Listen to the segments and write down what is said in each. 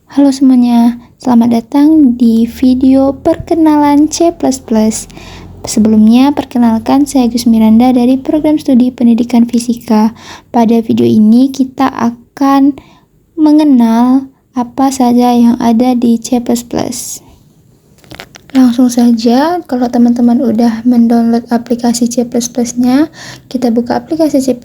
Halo semuanya, selamat datang di video perkenalan C++. Sebelumnya, perkenalkan saya Gus Miranda dari Program Studi Pendidikan Fisika. Pada video ini kita akan mengenal apa saja yang ada di C++. Langsung saja, kalau teman-teman udah mendownload aplikasi C++-nya, kita buka aplikasi C++,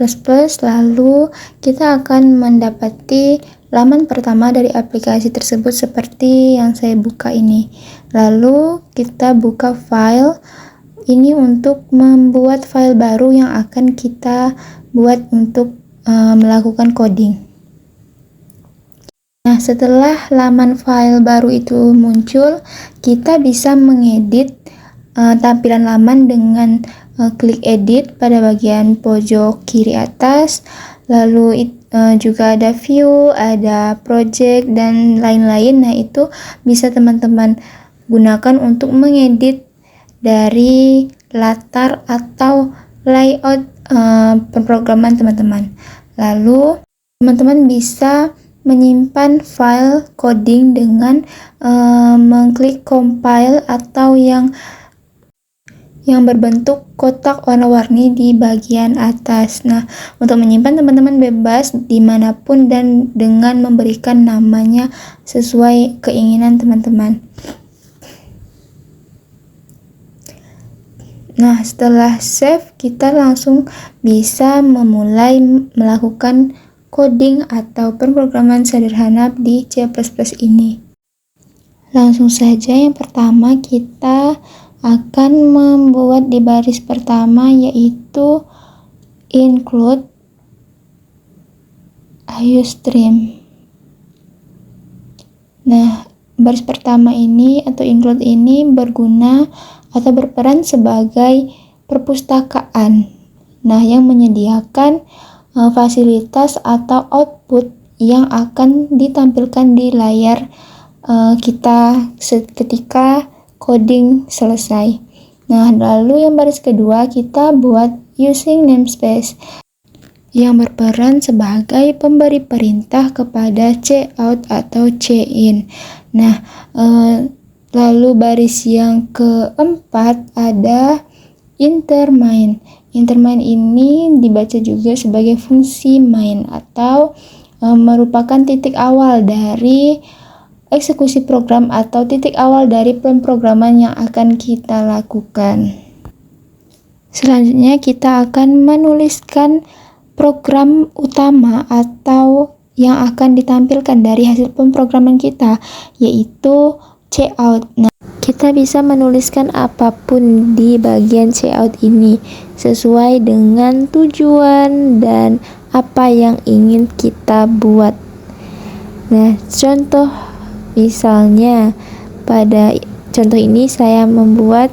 lalu kita akan mendapati laman pertama dari aplikasi tersebut seperti yang saya buka ini. Lalu kita buka file, ini untuk membuat file baru yang akan kita buat untuk melakukan coding. Nah, setelah laman file baru itu muncul, kita bisa mengedit tampilan laman dengan klik edit pada bagian pojok kiri atas. Lalu juga ada view, ada project, dan lain-lain. Nah, itu bisa teman-teman gunakan untuk mengedit dari latar atau layout pemrograman teman-teman. Lalu teman-teman bisa menyimpan file coding dengan mengklik compile atau yang berbentuk kotak warna-warni di bagian atas. Nah, untuk menyimpan teman-teman bebas dimanapun dan dengan memberikan namanya sesuai keinginan teman-teman. Nah, setelah save, kita langsung bisa memulai melakukan coding atau pemrograman sederhana di C++ ini. Langsung saja, yang pertama kita akan membuat di baris pertama, yaitu include IOStream. Nah, baris pertama ini atau include ini berguna atau berperan sebagai perpustakaan. Nah, yang menyediakan fasilitas atau output yang akan ditampilkan di layar kita ketika coding selesai. Nah, lalu yang baris kedua kita buat using namespace yang berperan sebagai pemberi perintah kepada cout atau cin. Nah, lalu baris yang keempat ada intermain. Intermain ini dibaca juga sebagai fungsi main atau merupakan titik awal dari eksekusi program atau titik awal dari pemrograman yang akan kita lakukan. Selanjutnya kita akan menuliskan program utama atau yang akan ditampilkan dari hasil pemrograman kita, yaitu cout. Nah, kita bisa menuliskan apapun di bagian cout ini sesuai dengan tujuan dan apa yang ingin kita buat. Nah, contoh misalnya pada contoh ini saya membuat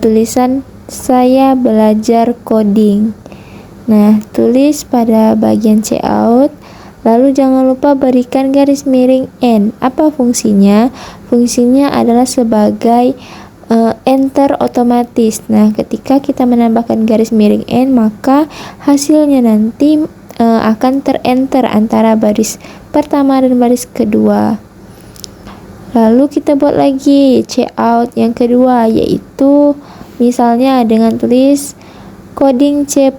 tulisan saya belajar coding. Nah, tulis pada bagian cout. Lalu jangan lupa berikan garis miring N. Apa fungsinya? Fungsinya adalah sebagai enter otomatis. Nah, ketika kita menambahkan garis miring N, maka hasilnya nanti akan terenter antara baris pertama dan baris kedua. Lalu kita buat lagi cout yang kedua, yaitu misalnya dengan tulis coding C++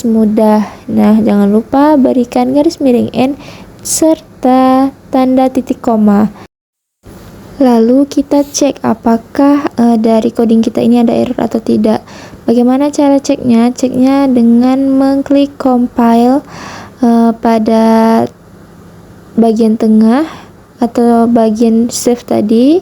mudah. Nah, jangan lupa berikan garis miring N serta tanda titik koma. Lalu kita cek apakah dari coding kita ini ada error atau tidak. Bagaimana cara ceknya? Ceknya dengan mengklik compile pada bagian tengah atau bagian save tadi.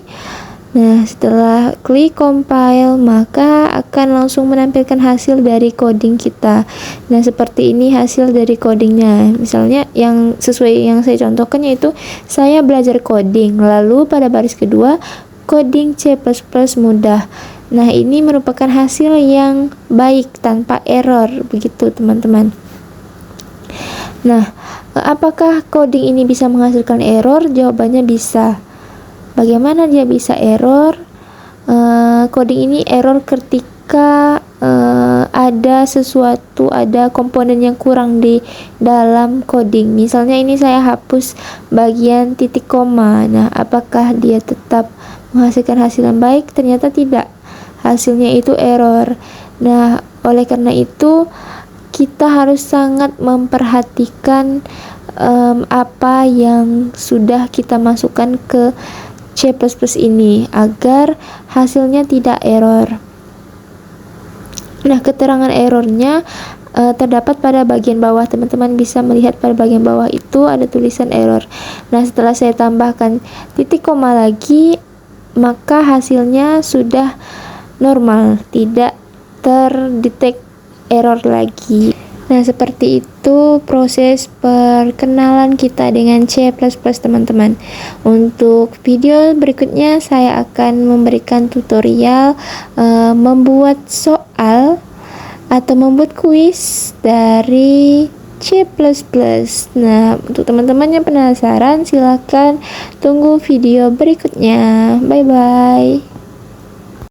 Nah, setelah klik compile, maka akan langsung menampilkan hasil dari coding kita. Nah, seperti ini hasil dari codingnya. Misalnya yang sesuai yang saya contohkan, yaitu saya belajar coding. Lalu pada baris kedua, coding C++ mudah. Nah, ini merupakan hasil yang baik tanpa error, begitu teman-teman. Nah, apakah coding ini bisa menghasilkan error? Jawabannya bisa. Bagaimana dia bisa error? Coding ini error jika ada sesuatu, ada komponen yang kurang di dalam coding. Misalnya ini saya hapus bagian titik koma. Nah, apakah dia tetap menghasilkan hasil yang baik? Ternyata tidak. Hasilnya itu error. Nah, oleh karena itu kita harus sangat memperhatikan apa yang sudah kita masukkan ke C++ ini agar hasilnya tidak error. Nah, keterangan errornya terdapat pada bagian bawah. Teman-teman bisa melihat pada bagian bawah itu ada tulisan error. Nah, setelah saya tambahkan titik koma lagi, maka hasilnya sudah normal, tidak terdetek error lagi. Nah, seperti itu proses perkenalan kita dengan C++, teman-teman. Untuk video berikutnya saya akan memberikan tutorial membuat soal atau membuat kuis dari C++. Nah, untuk teman-teman yang penasaran, silakan tunggu video berikutnya. Bye bye.